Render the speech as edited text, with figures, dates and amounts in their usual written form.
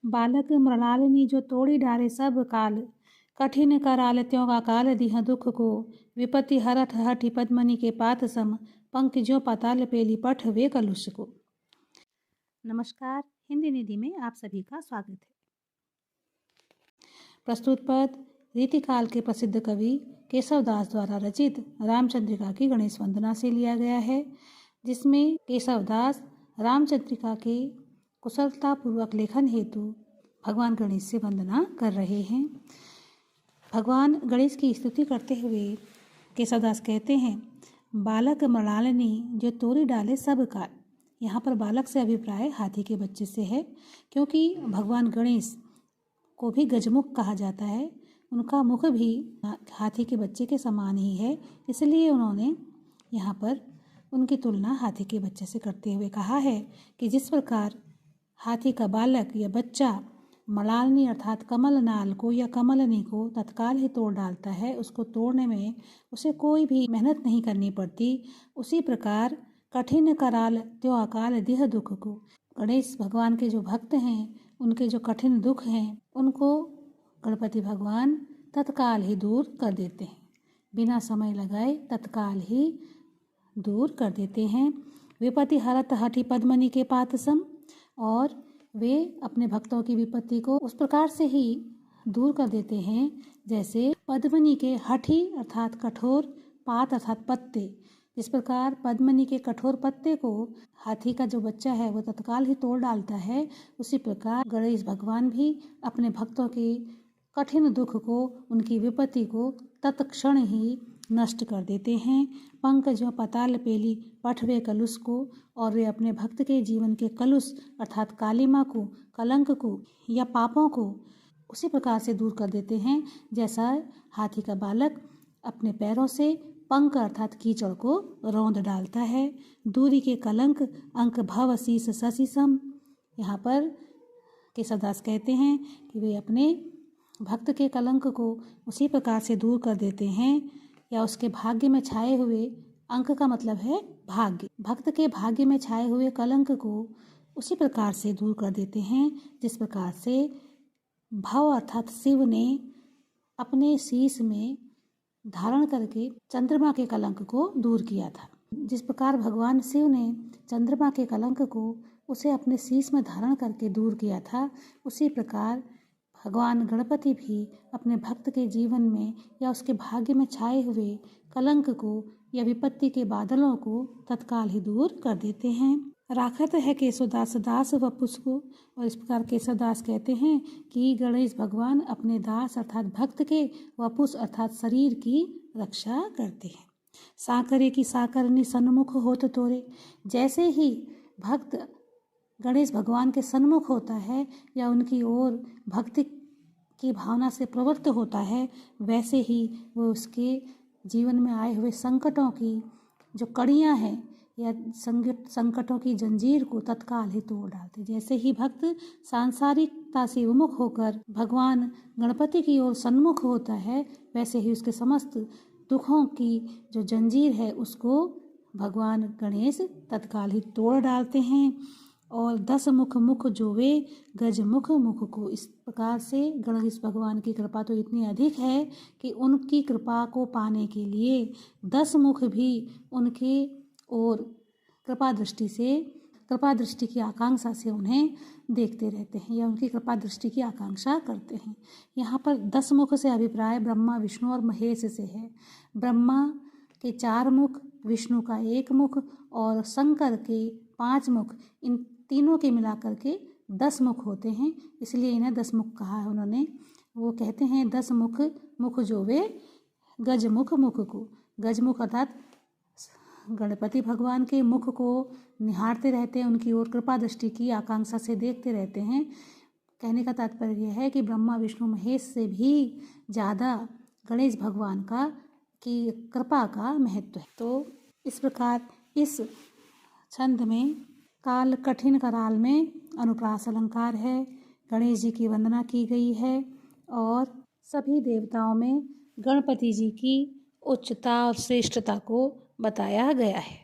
बालक मृणालिनी जो तोड़ी डाले सब काल, कठिन कराल त्यों का काल दिह दुख को, विपत्ति हरत हठी पद्मनि के पात सम, पंख ज्यों पाताल पेली पठ वे कलुष को। नमस्कार, हिंदी निधि में आप सभी का स्वागत है। प्रस्तुत पद रीतिकाल के प्रसिद्ध कवि केशवदास द्वारा रचित रामचंद्रिका की गणेश वंदना से लिया गया है, जिसमें केशवदास रामचंद्रिका के कुशलतापूर्वक लेखन हेतु भगवान गणेश से वंदना कर रहे हैं। भगवान गणेश की स्तुति करते हुए केशवदास कहते हैं, बालक मृणालिनी जो तोड़ी डाले सब काल। यहाँ पर बालक से अभिप्राय हाथी के बच्चे से है, क्योंकि भगवान गणेश को भी गजमुख कहा जाता है। उनका मुख भी हाथी के बच्चे के समान ही है, इसलिए उन्होंने यहाँ पर उनकी तुलना हाथी के बच्चे से करते हुए कहा है कि जिस प्रकार हाथी का बालक या बच्चा मृणालिनी अर्थात कमल नाल को या कमलनी को तत्काल ही तोड़ डालता है, उसको तोड़ने में उसे कोई भी मेहनत नहीं करनी पड़ती, उसी प्रकार कठिन कराल त्यो अकाल दिह दुख को, गणेश भगवान के जो भक्त हैं उनके जो कठिन दुख हैं उनको गणपति भगवान तत्काल ही दूर कर देते हैं, बिना समय लगाए तत्काल ही दूर कर देते हैं। विपत्ति हरत हठी पद्मनि के पात सम, और वे अपने भक्तों की विपत्ति को उस प्रकार से ही दूर कर देते हैं जैसे पद्मनि के हठी अर्थात कठोर, पात अर्थात पत्ते, जिस प्रकार पद्मनि के कठोर पत्ते को हाथी का जो बच्चा है वो तत्काल ही तोड़ डालता है, उसी प्रकार गणेश भगवान भी अपने भक्तों के कठिन दुख को, उनकी विपत्ति को तत्क्षण ही नष्ट कर देते हैं। पंख जो पाताल पेली पठवे कलुष को, और वे अपने भक्त के जीवन के कलुष अर्थात कालिमा को, कलंक को या पापों को उसी प्रकार से दूर कर देते हैं जैसा हाथी का बालक अपने पैरों से पंख अर्थात कीचड़ को रौंद डालता है। दूरी के कलंक अंक भव शीस ससीसम। यहाँ पर केशवदास कहते हैं कि वे अपने भक्त के कलंक को उसी प्रकार से दूर कर देते हैं, या उसके भाग्य में छाए हुए, अंक का मतलब है भाग्य, भक्त के भाग्य में छाए हुए कलंक को उसी प्रकार से दूर कर देते हैं जिस प्रकार से भव अर्थात शिव ने अपने शीश में धारण करके चंद्रमा के कलंक को दूर किया था। जिस प्रकार भगवान शिव ने चंद्रमा के कलंक को उसे अपने शीश में धारण करके दूर किया था, उसी प्रकार भगवान गणपति भी अपने भक्त के जीवन में या उसके भाग्य में छाए हुए कलंक को या विपत्ति के बादलों को तत्काल ही दूर कर देते हैं। राखत है केशवदास दास वपुस को, और इस प्रकार केशवदास कहते हैं कि गणेश भगवान अपने दास अर्थात भक्त के वपुस अर्थात शरीर की रक्षा करते हैं। साकरे की साकरनी सन्मुख होत तोरे, जैसे ही भक्त गणेश भगवान के सन्मुख होता है या उनकी ओर भक्ति की भावना से प्रवृत्त होता है, वैसे ही वो उसके जीवन में आए हुए संकटों की जो कड़ियाँ हैं या संकटों की जंजीर को तत्काल ही तोड़ डालते। जैसे ही भक्त सांसारिकता से विमुख होकर भगवान गणपति की ओर सन्मुख होता है, वैसे ही उसके समस्त दुखों की जो जंजीर है उसको भगवान गणेश तत्काल ही तोड़ डालते हैं। और 10 मुख मुख जो वे गज मुख मुख को, इस प्रकार से गणेश भगवान की कृपा तो इतनी अधिक है कि उनकी कृपा को पाने के लिए 10 मुख भी उनके और कृपा दृष्टि की आकांक्षा से उन्हें देखते रहते हैं या उनकी कृपा दृष्टि की आकांक्षा करते हैं। यहाँ पर 10 मुख से अभिप्राय ब्रह्मा, विष्णु और महेश से है। ब्रह्मा के 4 मुख, विष्णु का 1 मुख और शंकर के 5 मुख, इन तीनों के मिलाकर के 10 मुख होते हैं, इसलिए इन्हें 10 मुख कहा है उन्होंने। वो कहते हैं 10 मुख मुख जो वे गज मुख मुख को, गजमुख अर्थात गणपति भगवान के मुख को निहारते रहते हैं, उनकी ओर कृपा दृष्टि की आकांक्षा से देखते रहते हैं। कहने का तात्पर्य यह है कि ब्रह्मा विष्णु महेश से भी ज़्यादा गणेश भगवान की कृपा का महत्व है। तो इस प्रकार इस छंद में काल कठिन कराल में अनुप्रास अलंकार है, गणेश जी की वंदना की गई है और सभी देवताओं में गणपति जी की उच्चता और श्रेष्ठता को बताया गया है।